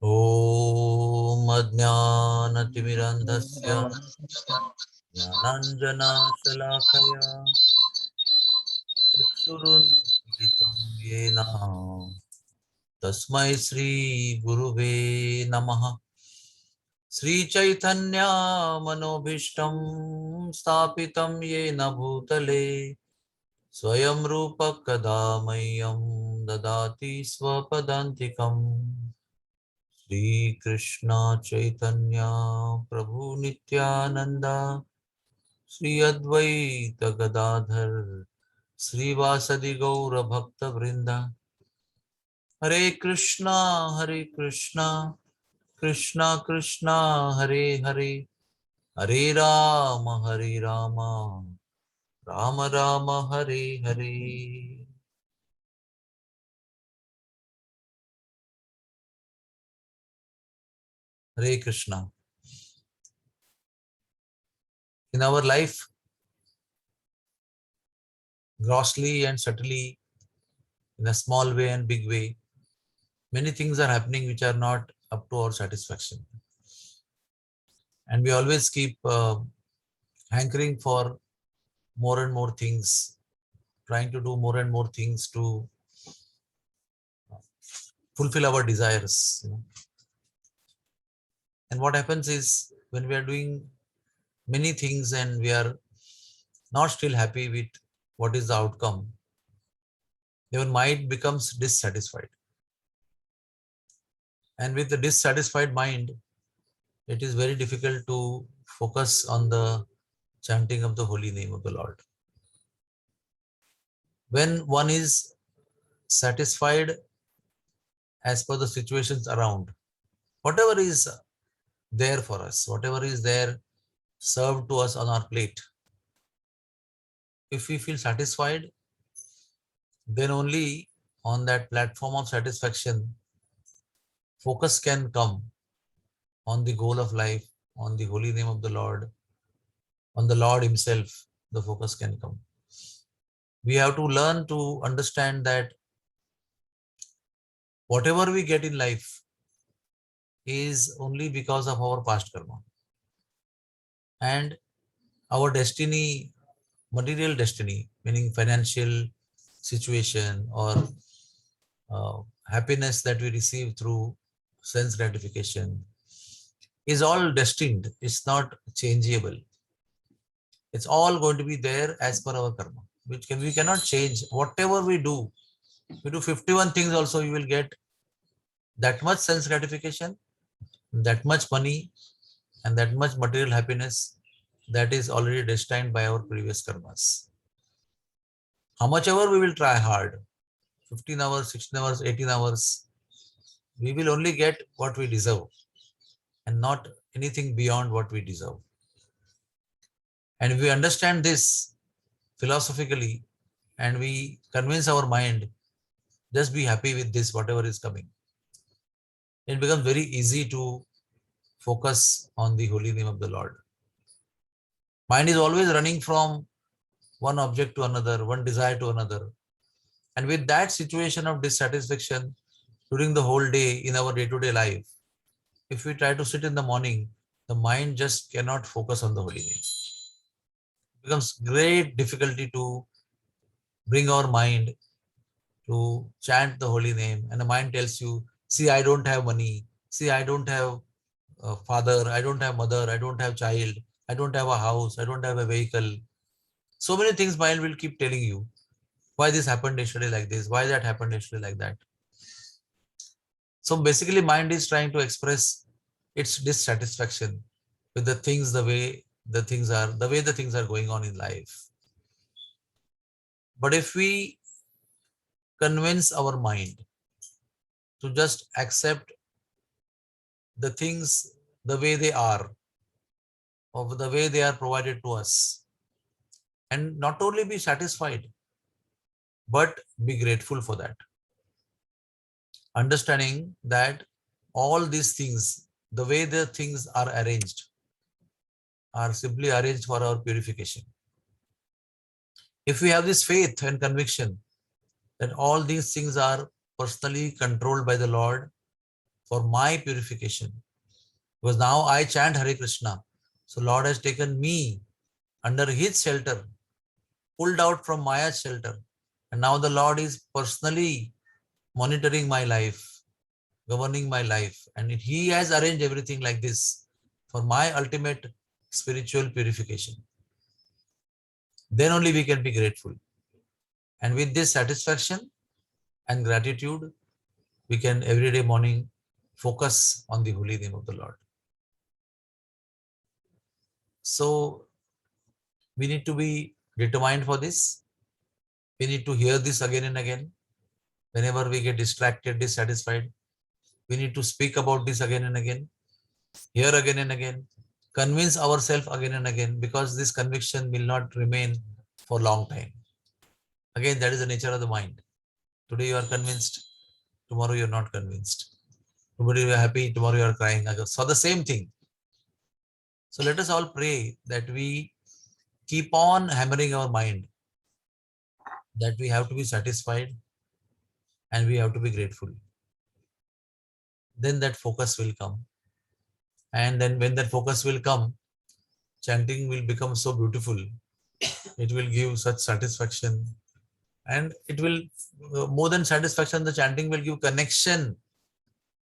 ॐ अज्ञानतिमिरन्धस्य ज्ञानाञ्जनशलाकया चक्षुरुन्मिलितं येन तस्मै श्रीगुरुवे नमः। श्रीचैतन्य मनोभीष्टं स्थापितं येन भूतले स्वयं रूप कदा मह्यं ददाति स्वपदान्तिकम्। श्रीकृष्ण चैतन्य प्रभु नित्यानंद श्री अद्वैत गदाधर श्रीवासदि गौर भक्त वृंद। हरे कृष्णा कृष्णा कृष्णा हरे हरे, हरे राम राम राम हरे हरे। हरे Krishna. In our life, grossly and subtly, in a small way and big way, many things are happening which are not up to our satisfaction. And we always keep hankering for more and more things, trying to do more and more things to fulfill our desires. And what happens is when we are doing many things and we are not still happy with what is the outcome, your mind becomes dissatisfied. And with the dissatisfied mind, it is very difficult to focus on the chanting of the holy name of the Lord. When one is satisfied as per the situations around, whatever is there for us, whatever is there served to us on our plate, if we feel satisfied, then only on that platform of satisfaction, focus can come on the goal of life, on the holy name of the Lord, on the Lord himself, the focus can come. We have to learn to understand that whatever we get in life is only because of our past karma. And our destiny, material destiny, meaning financial situation or happiness that we receive through sense gratification, is all destined. It's not changeable. It's all going to be there as per our karma, which we cannot change. Whatever we do 51 things also, you will get that much sense gratification, that much money, and that much material happiness that is already destined by our previous karmas. How much ever we will try hard, 15 hours, 16 hours, 18 hours, we will only get what we deserve and not anything beyond what we deserve. And if we understand this philosophically and we convince our mind, just be happy with this, whatever is coming, it becomes very easy to focus on the holy name of the Lord. Mind is always running from one object to another, one desire to another. And with that situation of dissatisfaction during the whole day in our day-to-day life, if we try to sit in the morning, the mind just cannot focus on the holy name. It becomes great difficulty to bring our mind to chant the holy name. And the mind tells you, see, I don't have money. See, I don't have a father. I don't have mother. I don't have child. I don't have a house. I don't have a vehicle. So many things mind will keep telling you. Why this happened yesterday like this? Why that happened yesterday like that? So basically, mind is trying to express its dissatisfaction with the things, the way the things are going on in life. But if we convince our mind to just accept the things the way they are, or the way they are provided to us, and not only be satisfied, but be grateful for that, understanding that all these things, the way the things are arranged, are simply arranged for our purification. If we have this faith and conviction that all these things are personally controlled by the Lord for my purification. Because now I chant Hare Krishna. So Lord has taken me under his shelter, pulled out from Maya's shelter. And now the Lord is personally monitoring my life, governing my life. And he has arranged everything like this for my ultimate spiritual purification. Then only we can be grateful. And with this satisfaction and gratitude, we can every day morning focus on the holy name of the Lord. So we need to be determined for this. We need to hear this again and again. Whenever we get distracted, dissatisfied, we need to speak about this again and again, hear again and again, convince ourselves again and again, because this conviction will not remain for a long time. Again, that is the nature of the mind. Today you are convinced, tomorrow you are not convinced. Tomorrow you are happy, tomorrow you are crying. So the same thing. So let us all pray that we keep on hammering our mind that we have to be satisfied and we have to be grateful. Then that focus will come. And then when that focus will come, chanting will become so beautiful. It will give such satisfaction. And it will, more than satisfaction, the chanting will give connection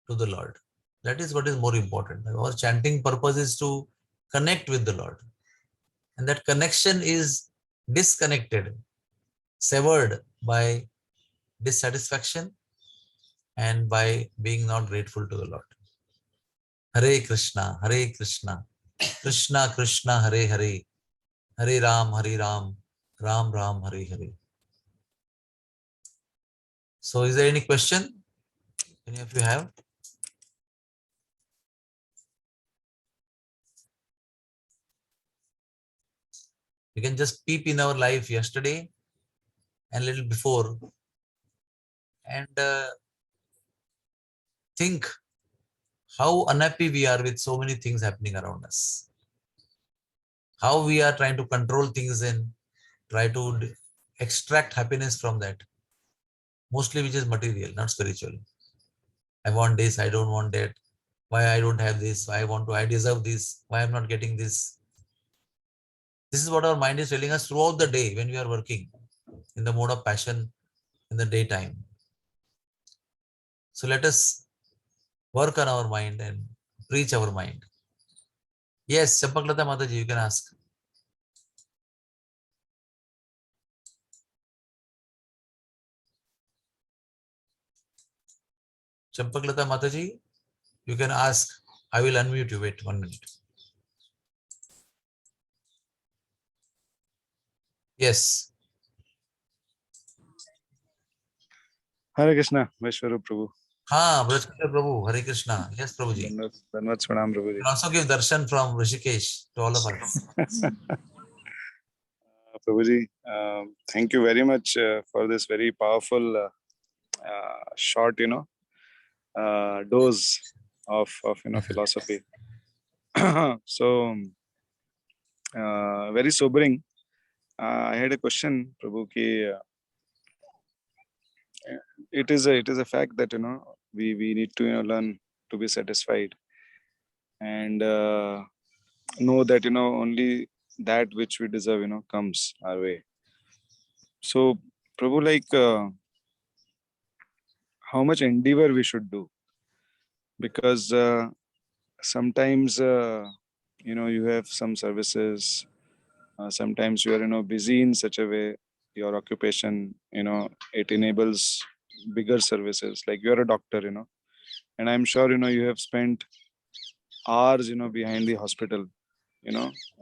to the Lord. That is what is more important. Our chanting purpose is to connect with the Lord. And that connection is disconnected, severed by dissatisfaction and by being not grateful to the Lord. Hare Krishna, Krishna Krishna, Hare Hare, Hare Ram, Ram Ram, Hare Hare. So is there any question? Any of you have? You can just peep in our life yesterday and a little before and think how unhappy we are with so many things happening around us. How we are trying to control things and try to extract happiness from that. Mostly which is material, not spiritual. I want this, I don't want that. Why I don't have this? Why I deserve this? Why I'm not getting this? This is what our mind is telling us throughout the day when we are working in the mode of passion in the daytime. So let us work on our mind and preach our mind. Yes, Champaklata Mataji, you can ask. Champaklata Mataji, you can ask. I will unmute you. Wait 1 minute. Yes. Hare Krishna, Vaishwarup Prabhu. Ha, Brajkundar Prabhu, Hare Krishna. Yes, Prabhuji. Dhanvat Pranam Prabhuji. You can also give darshan from Rishikesh to all of us. Prabhuji, thank you very much for this very powerful, short, dose of philosophy. So, very sobering. I had a question, Prabhu, ki, it is a fact that we need to learn to be satisfied and know that only that which we deserve comes our way. So Prabhu, like how much endeavor we should do, because sometimes you have some services, sometimes you are busy in such a way, your occupation it enables bigger services, like you are a doctor, and I'm sure you have spent hours behind the hospital,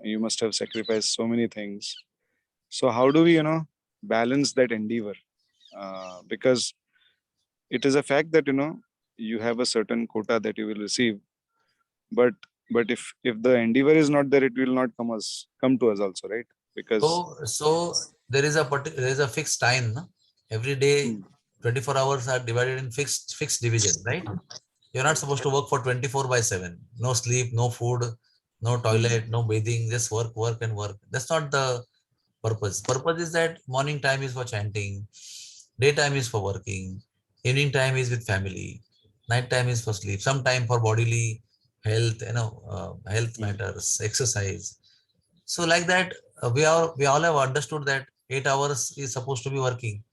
you must have sacrificed so many things. So how do we balance that endeavor, because it is a fact that you have a certain quota that you will receive, but if the endeavor is not there, it will not come to us also, right? Because so there is a fixed time, no? Every day 24 hours are divided in fixed division, right? You're not supposed to work for 24/7. No sleep, no food, no toilet, no bathing, just work and work. That's not the purpose. Purpose is that morning time is for chanting, daytime is for working, evening time is with family. Night time is for sleep. Some time for bodily health, health matters, exercise. So like that, we all have understood that 8 hours is supposed to be working,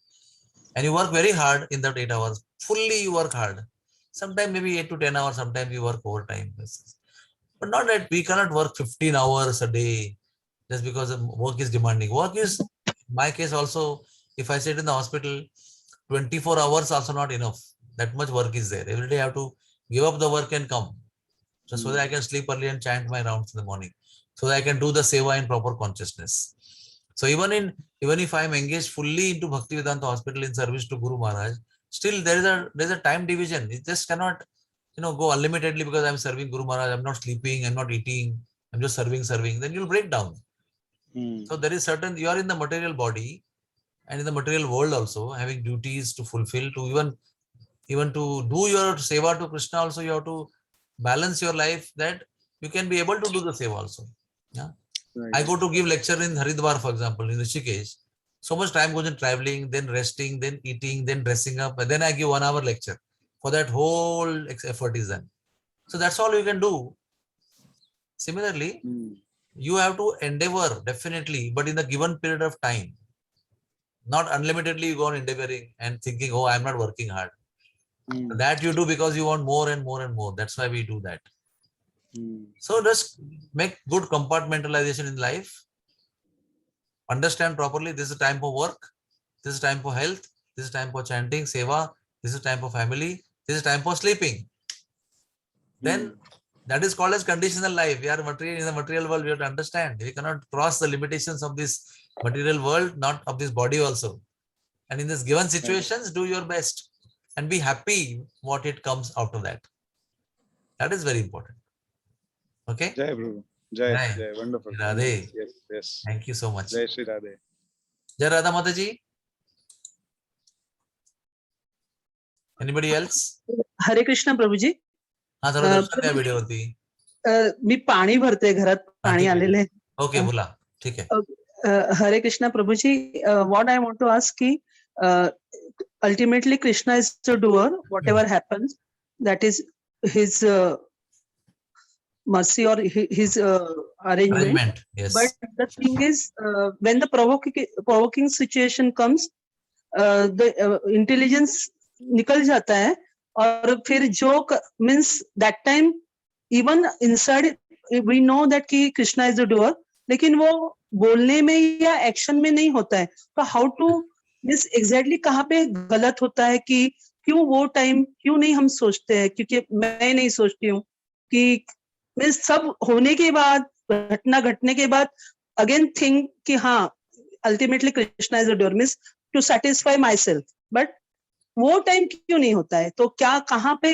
and you work very hard in that 8 hours. Fully you work hard. Sometimes maybe 8 to 10 hours. Sometimes you work overtime. But not that we cannot work 15 hours a day just because the work is demanding. Work is, in my case also, if I sit in the hospital, 24 hours also not enough. That much work is there. Every day I have to give up the work and come. So that I can sleep early and chant my rounds in the morning. So that I can do the seva in proper consciousness. So even if I am engaged fully into Bhaktivedanta Hospital in service to Guru Maharaj, still there's a time division. It just cannot go unlimitedly because I'm serving Guru Maharaj. I'm not sleeping. I'm not eating. I'm just serving. Then you'll break down. So there is certain, you are in the material body and in the material world also having duties to fulfill, to even to do your seva to Krishna also, you have to balance your life that you can be able to do the seva also. Yeah. Right. I go to give lecture in Haridwar, for example, in Rishikesh. So much time goes in traveling, then resting, then eating, then dressing up, and then I give 1 hour lecture. For that whole effort is done. So that's all you can do. Similarly, you have to endeavor definitely, but in the given period of time, not unlimitedly you go on endeavoring and thinking, oh, I'm not working hard. That you do because you want more and more and more. That's why we do that. So just make good compartmentalization in life. Understand properly, this is time for work, this is time for health, this is time for chanting, seva, this is time for family, this is time for sleeping. Then that is called as conditional life. We are in the material world, we have to understand. We cannot cross the limitations of this material world, not of this body also. And in this given situations, do your best and be happy what it comes out of that. That is very important. Okay? Jai Prabhu. Jai, Jai. Jai. Wonderful. Radhe. Yes, yes. Thank you so much. Jai Shri Radhe. Jai Radha Mataji. Anybody else? हरे कृष्ण प्रभूजी. हा जरा दर्शन द्या video वरती. मी पाणी भरते, घरात पाणी आलेलं आहे. ओके बोला. ठीक आहे. Hare Krishna Prabhuji. What I want to ask की ultimately Krishna is the doer. Whatever happens, that is his mercy or his arrangement. Yes. But the thing is, when the provoking situation comes, the intelligence निकल जाता है और फिर जो means that time even inside we know that कि Krishna is the doer, लेकिन वो बोलने में या एक्शन में नहीं होता है. तो how to मीन्स एग्जैक्टली कहाँ पे गलत होता है कि क्यों वो टाइम क्यों नहीं हम सोचते हैं, क्योंकि मैं नहीं सोचती हूँ कि मीन्स सब होने के बाद, घटना घटने के बाद अगेन थिंक कि हाँ ultimately Krishna is a door, means to satisfy myself. But वो टाइम क्यों नहीं होता है? तो क्या कहाँ पे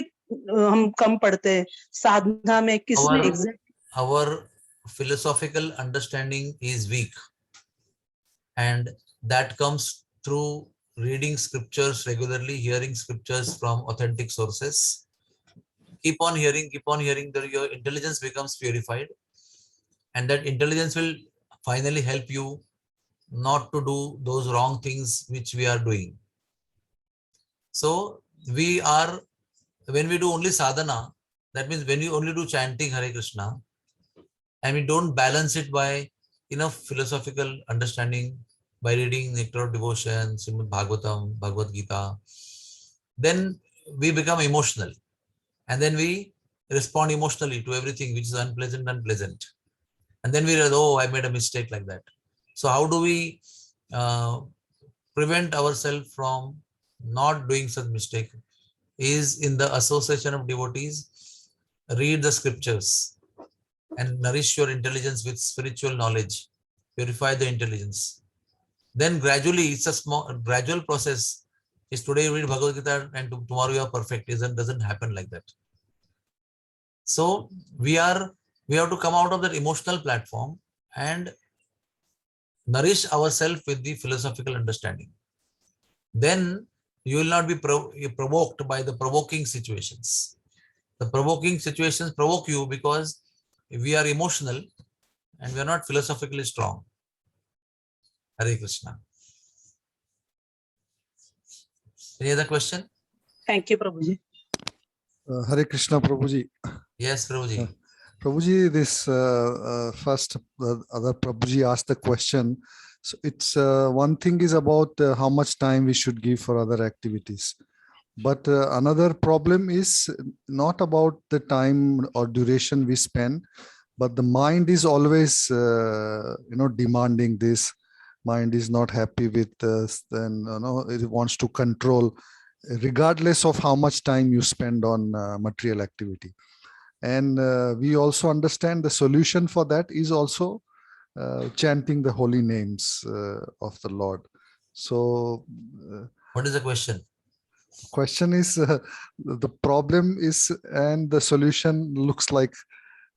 हम कम पड़ते हैं साधना में, किसमें exact? Our philosophical understanding is weak, and that comes through reading scriptures regularly, hearing scriptures from authentic sources. Keep on hearing, that your intelligence becomes purified, and that intelligence will finally help you not to do those wrong things which we are doing. So when we do only sadhana, that means when you only do chanting Hare Krishna, and we don't balance it by enough philosophical understanding, by reading Nectar of Devotion, Srimad Bhagavatam, Bhagavad Gita, then we become emotional. And then we respond emotionally to everything which is unpleasant. And then we realize, oh, I made a mistake like that. So how do we prevent ourselves from not doing such mistake? Is in the association of devotees, read the scriptures and nourish your intelligence with spiritual knowledge, purify the intelligence. Then gradually, it's a small gradual process. Is today you read Bhagavad Gita and tomorrow you are perfect. It doesn't happen like that. So we have to come out of that emotional platform and nourish ourselves with the philosophical understanding. Then you will not be provoked by the provoking situations. The provoking situations provoke you because we are emotional and we are not philosophically strong. Hare Krishna. Any other question? Thank you, Prabhuji. Hare Krishna, Prabhuji. Yes, Prabhuji. Prabhuji, this first, other Prabhuji asked the question. So it's one thing is about how much time we should give for other activities. But another problem is not about the time or duration we spend, but the mind is always, demanding this. Mind is not happy with this, then it wants to control, regardless of how much time you spend on material activity. And we also understand the solution for that is also chanting the holy names of the Lord. So What is the question? question is the problem is, and the solution looks like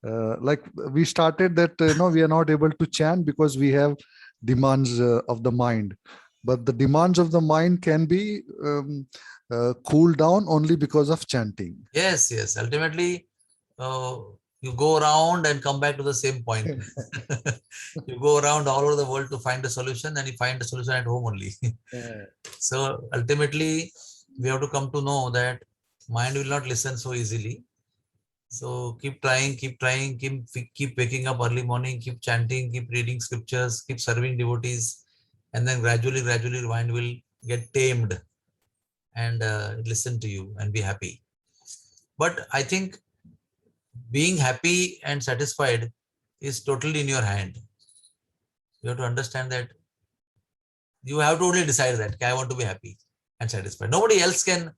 we started that we are not able to chant because we have demands of the mind, but the demands of the mind can be cooled down only because of chanting. Yes, yes. Ultimately, you go around and come back to the same point. You go around all over the world to find a solution, and you find the solution at home only. So ultimately, we have to come to know that mind will not listen so easily. So keep trying, keep waking up early morning, keep chanting, keep reading scriptures, keep serving devotees, and then gradually, mind will get tamed and listen to you and be happy. But I think being happy and satisfied is totally in your hand. You have to understand that you have to only decide that I want to be happy and satisfied. Nobody else can.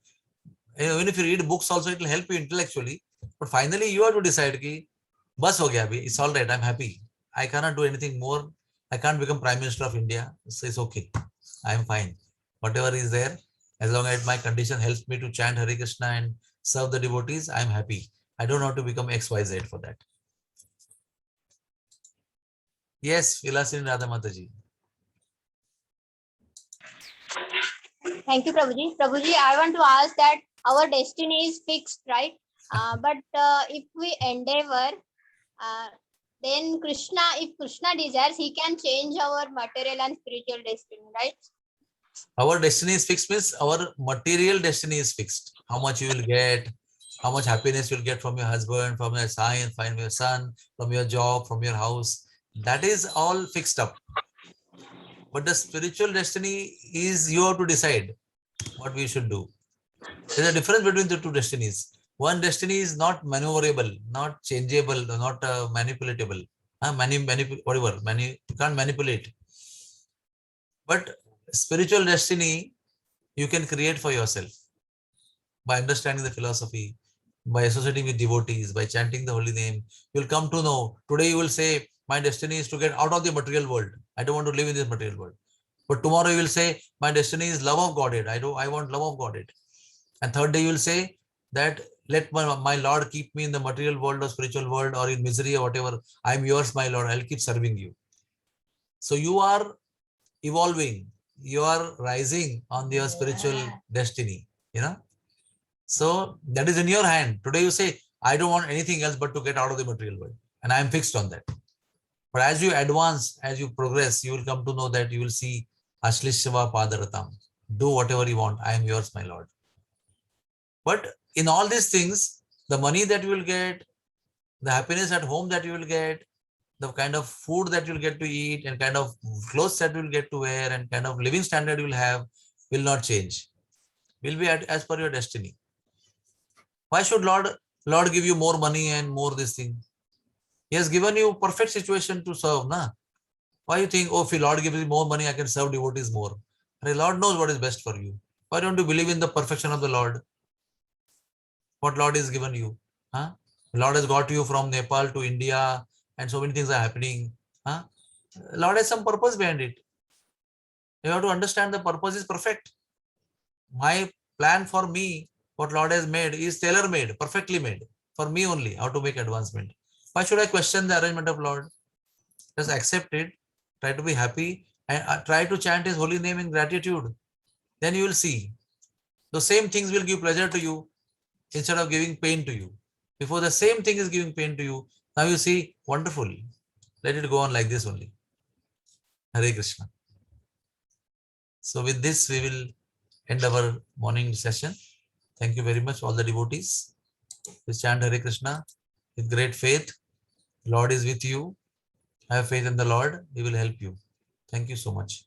Even if you read books also, it will help you intellectually. But finally, you have to decide ki, bas ho gaya abhi, it's all right, I'm happy. I cannot do anything more. I can't become Prime Minister of India. So it's okay. I'm fine. Whatever is there, as long as my condition helps me to chant Hare Krishna and serve the devotees, I'm happy. I don't have to become XYZ for that. Yes, Vilasini Radha Mataji. Thank you, Prabhuji. Prabhuji, I want to ask that our destiny is fixed, right? But if we endeavor, then if Krishna desires, he can change our material and spiritual destiny, right? Our destiny is fixed means our material destiny is fixed. How much you will get, how much happiness you'll get from your husband, from your son, from your job, from your house. That is all fixed up. But the spiritual destiny is you have to decide what we should do. There's a difference between the two destinies. One destiny is not maneuverable, not changeable, not manipulatable. You can't manipulate. But spiritual destiny, you can create for yourself by understanding the philosophy, by associating with devotees, by chanting the holy name. You'll come to know. Today you will say, my destiny is to get out of the material world. I don't want to live in this material world. But tomorrow you will say, my destiny is love of Godhead. I want love of Godhead. And third day you will say that let my Lord keep me in the material world or spiritual world or in misery or whatever. I'm yours, my Lord. I'll keep serving you. So you are evolving. You are rising on your spiritual destiny. So that is in your hand. Today you say, I don't want anything else but to get out of the material world. And I am fixed on that. But as you advance, as you progress, you will come to know that you will see Ashlishava Padaratam. Do whatever you want. I am yours, my Lord. But in all these things, the money that you will get, the happiness at home that you will get, the kind of food that you'll get to eat and kind of clothes that you'll get to wear and kind of living standard you'll have will not change. Will be as per your destiny. Why should Lord give you more money and more this thing? He has given you perfect situation to serve. Why you think, if Lord gives me more money, I can serve devotees more? The Lord knows what is best for you. Why don't you believe in the perfection of the Lord? What Lord has given you? Lord has got you from Nepal to India and so many things are happening. Lord has some purpose behind it. You have to understand the purpose is perfect. My plan for me, what Lord has made is tailor-made, perfectly made for me only, how to make advancement. Why should I question the arrangement of Lord? Just accept it, try to be happy and try to chant his holy name in gratitude. Then you will see the same things will give pleasure to you instead of giving pain to you. Before the same thing is giving pain to you, now you see, wonderful. Let it go on like this only. Hare Krishna. So with this, we will end our morning session. Thank you very much, all the devotees. Please chant Hare Krishna with great faith. Lord is with you. Have faith in the Lord. He will help you. Thank you so much.